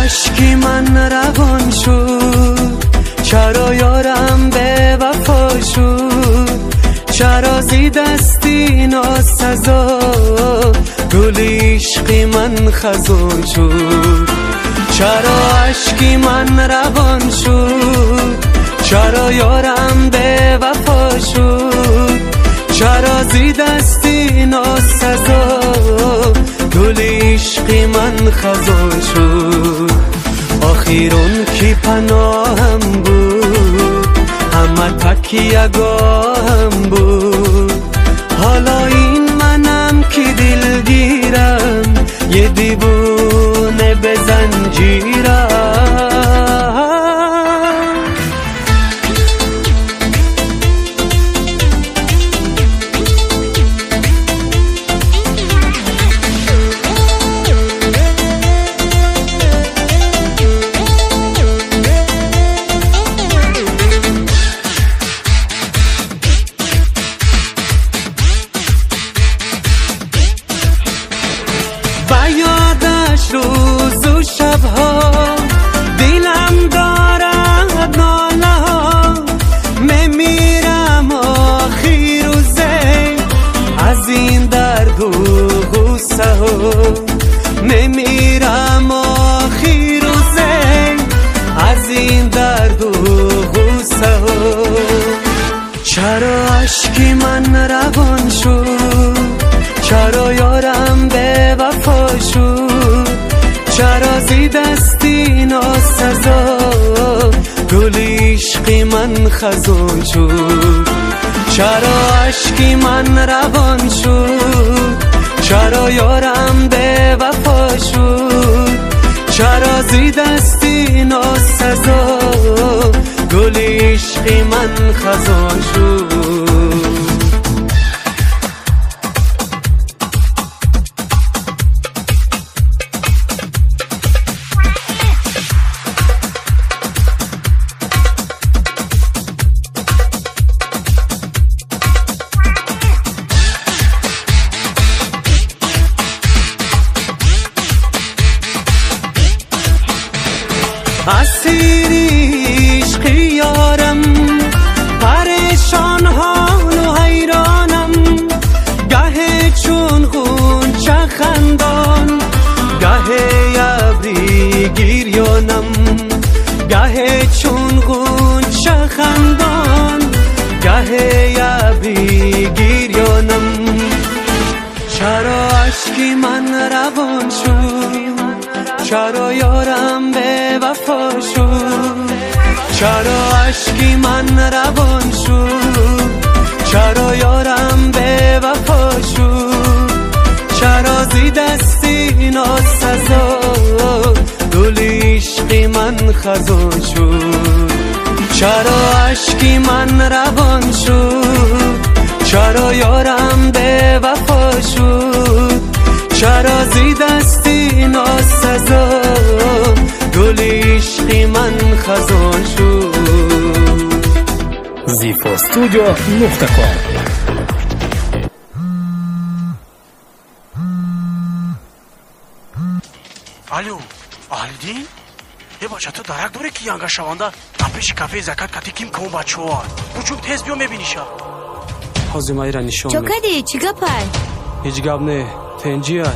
اشکی من روان شد، چرا یارم به وفا شد، چرا زی دستی ناسزا گل عشقی من خزان شد. چرا اشکی من روان شد، چرا یارم به وفا شد، چرا زی دستی ناسزا گل عشقی من خزان شد. آخیرون کی پناهم بود، همه تکیه گاهم بود، حالا این منم که دلگیرم، یه دیوونه به زنجیرم. روز و شبها دلم دارد ناله ها، میمیرم آخی روزه از این درد و غصه ها، میمیرم آخی روزه از این درد و غصه ها. چرا اشکی من روان شد، چرا یارم به وفا شد، چرا زی دستی ناسزا گل عشقی من خزان شد. چرا اشکی من روان شد، چرا یارم به وفا شد، چرا زی دستی ناسزا گل عشقی من خزان شد. اسیر عشق یارم پریشان حال و حیرانم، گه چون غنچه خندان، گه ابری گریانم، گه چون غنچه خندان، گه ابری گریانم. چرا اشکی من روان شد، چرا یارم به وفا شد، چرا اشکی من روان شد، چرا یارم به وفا شد، چرا زی دستی ناسزا گل عشقی من خزان شد. چرا اشکی من روان شد، چرا یارم به وفا شد، چرا زی دستی ناسزا گل عشقی من خزان شد. zifostudio.com الو آلیدین؟ یه باچه تو درک دوره که ینگه شوانده تپش کافه زکت کتی کم کمون بچه ها بچوب تیز بیو میبینی شا حاضی مایی را نشان چو کدی چی گپای؟ هیچ گپ نه تنجی های